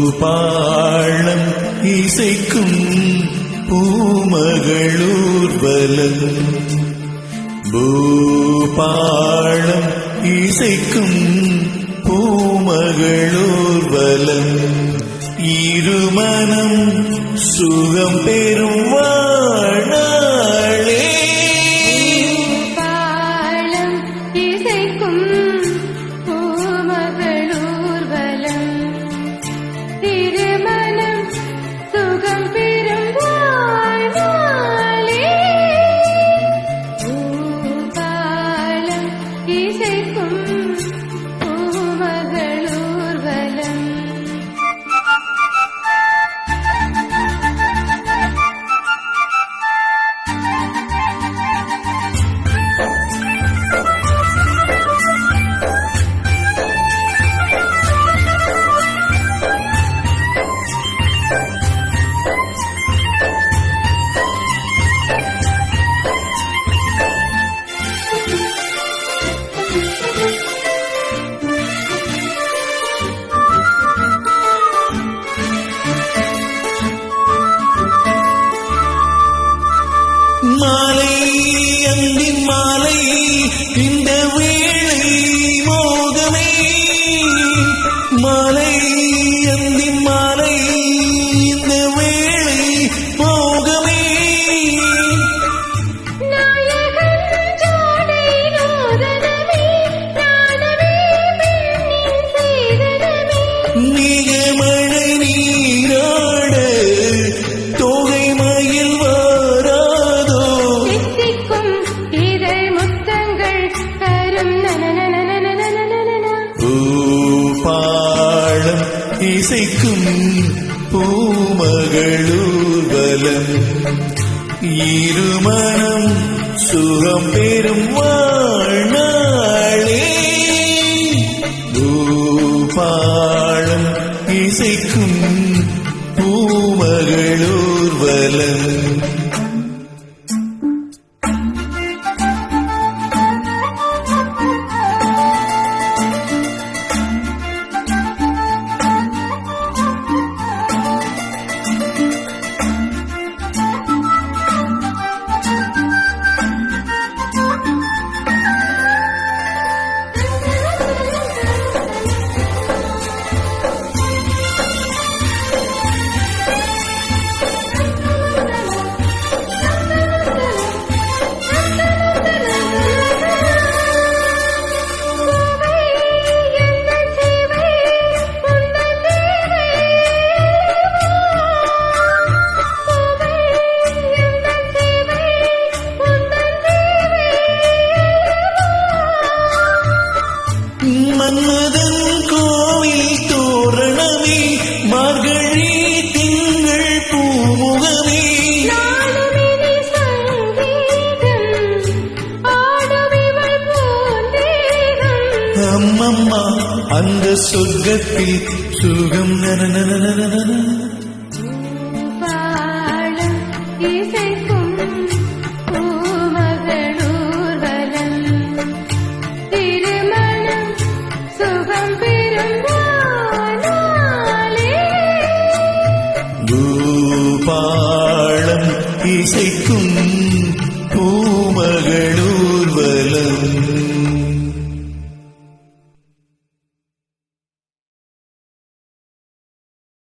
பூபாளம் இசைக்கும் பூமகளூர்வலம் பூபாளம் இசைக்கும் பூமகளூர்வலம் இருமனம் சுகம் பெறும் வாழாளே பாளம் இசைக்கும் பூமகளூர்வலம் திருமணம் சுகம் பெறும் வாழாளே பாளம் இசைக்கும் பூமகளூர்வலம் மாலை அந்தின் மாலை இந்த வேளை மோகமே மாலை அந்தின் மாலை இந்த வேளை மோகமே நீகமழை நீராட தோகை மயில் வாராதோ பூபாளம் இசைக்கும் பூமகளூர்வலம் இருமனம் சுகம் பெறும் வாழ்நாளே பூபாளம் இசைக்கும் பூமகளூர்வலம் மன்மதன் கோவில் தோரணமே மார்கழி திங்கள் பூமுகமே அம்மம்மா அந்த சொர்க்கத்தில் சுகம் நன